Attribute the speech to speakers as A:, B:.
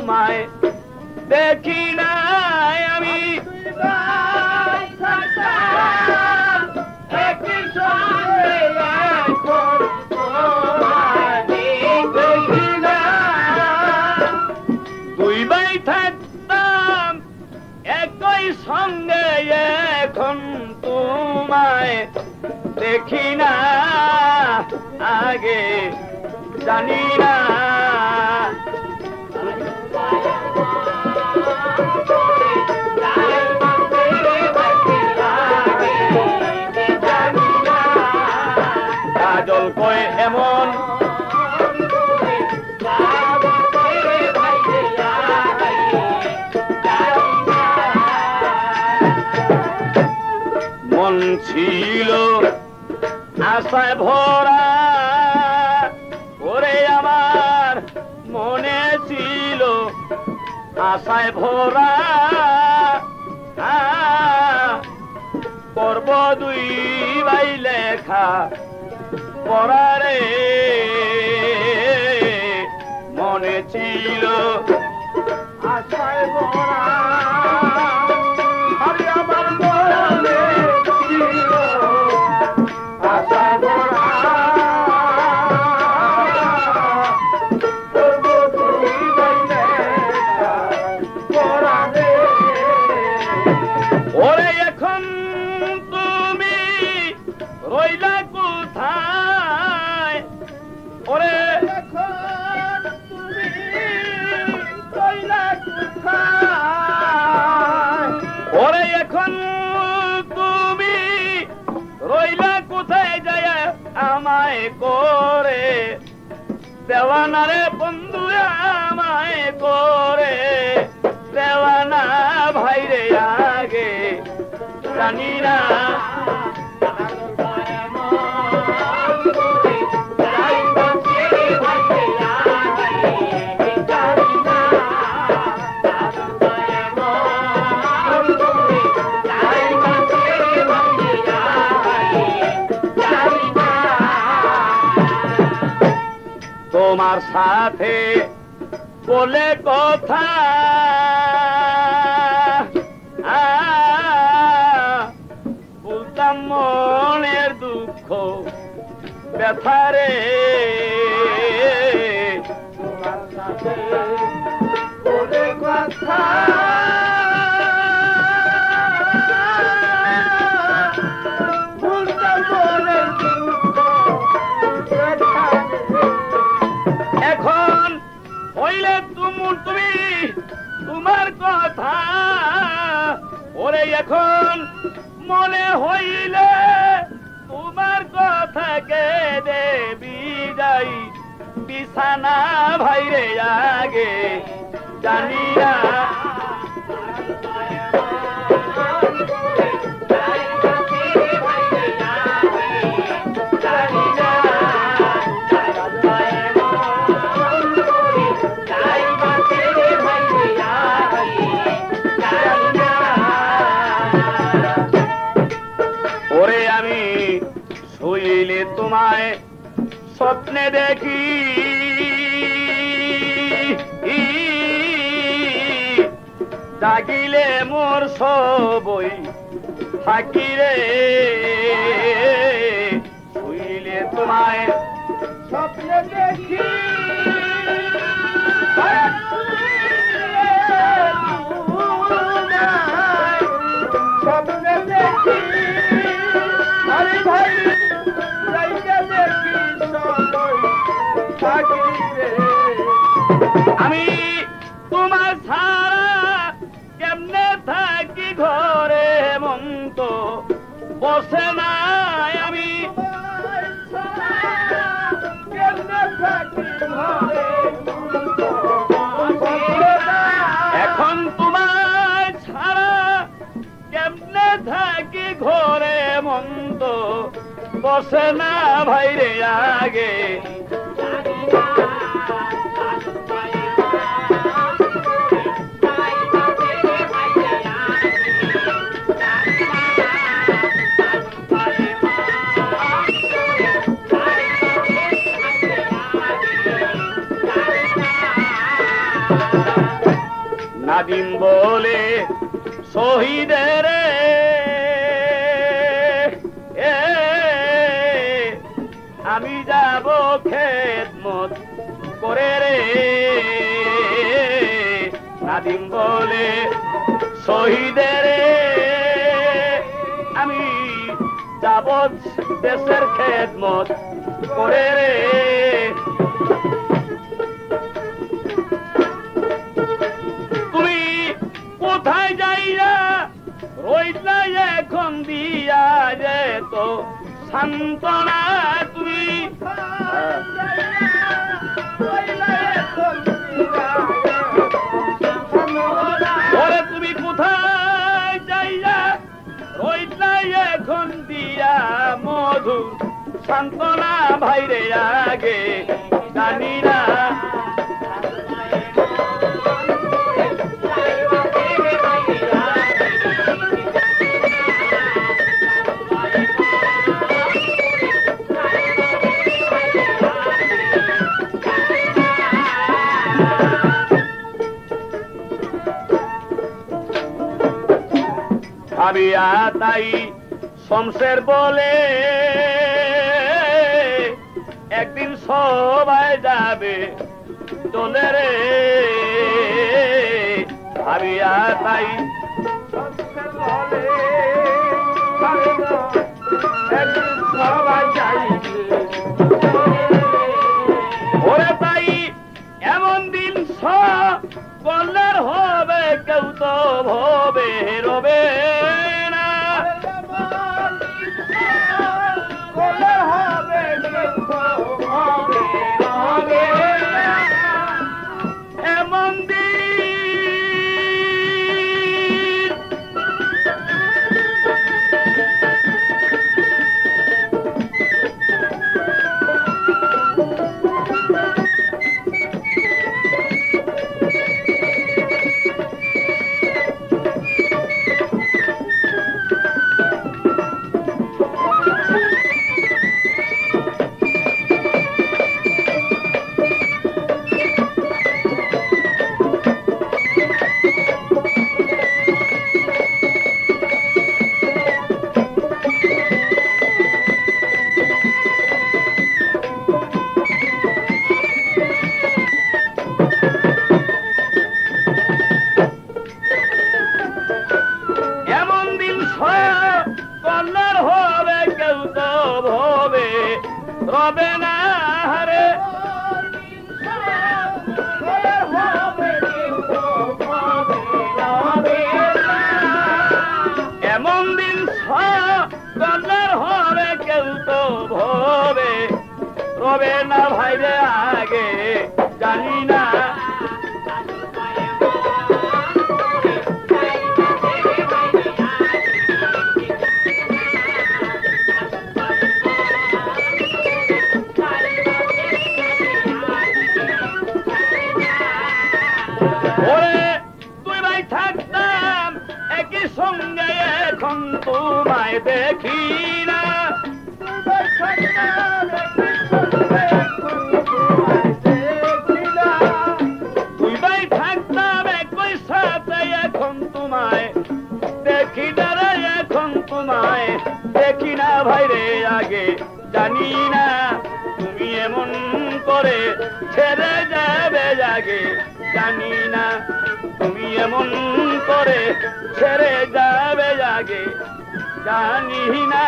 A: তোমায় দেখি নাই আমি দুই ভাই থাকতাম একই সঙ্গে এখন তোমায় দেখি না আগে জানি না কাজল কয় এমন মন ছিল আশায় ভরা ওরে আমার মনে ছিল আশায় ভরা করব দুই ভাই লেখা পড়ারে মনে ছিল আশায় ভরা আরে আমার মনে ছিল আশায় ভরা করব দুই ভাই লেখা পড়ারে ওরে এখন তুমি রইলা কোথায় ওরে এখন তুমি রইলা কোথায় ওরে এখন তুমি রইলা কোথায় যায় আমায় করে দেওয়ানা রে বন্ধু আমায় করে দেওয়ানা ভাই রে আগে জানি না তোমার সাথে বলে কথা বলতাম মনের দুঃখ ব্যথারে তোমার সাথে বলে কথা বলতাম মনের দুঃখ এখন হইলে তুমি তোমার কথা ওরে এখন মনে হইলে তোমার কথা কে দেবি যাই বিছানা ভাইরে আগে জানি না ওরে আমি শুইলে তোমায় স্বপ্নে দেখি জাগিলে মোর সবই থাকি রে শুইলে তোমায় স্বপ্নে দেখি স্বপ্নে দেখি আরে ভাই দেখি থাকি রে আমি তোমার ছাড়া কেমনে থাকি ঘরে মন তো বসে নাই আমি কেমনে থাকি ঘরে এখন তোমার ছাড়া কেমনে থাকি ঘরে মন তো বসে না ভাইরে আগে নাদিম বলে শহীদের আমি যাব খেদমত করে রে। নাদিম বলে শহীদের আমি যাব দেশের খেদমত করে রে। তুমি কোথায় যাইয়া রইলা এখন দিয়া যে তো সান্ত্বনা তুমি ওরে তুমি কোথায় যাইয়া রইলা এখন দিয়া মধুর সান্ত্বনা ভাইরে আগে জানি না। আমি তাই শমশের বলে একদিন সবাই যাবে চলে রে। আমি তাই সবাই যাইবে ওরে তাই এমন দিন সকলের হবে কেউ তো ভবে রবে না। এমন দিন কল্যাণ হবে কেউ তো ভবে রবে না রে। এমন দিন কল্যাণ হবে কেউ তো ভবে রবে না ভাইরে আগে জানি না। সঙ্গে এখন তোমায় দেখি না। তুই ভাই থাকতাম একই সাথে এখন তোমায় দেখি না রে। এখন তোমায় দেখি না ভাইরে আগে জানি না। তুমি এমন করে ছেড়ে যাবে আগে জানি না। তুমি এমন করে ছেড়ে যাবে আগে জানি না।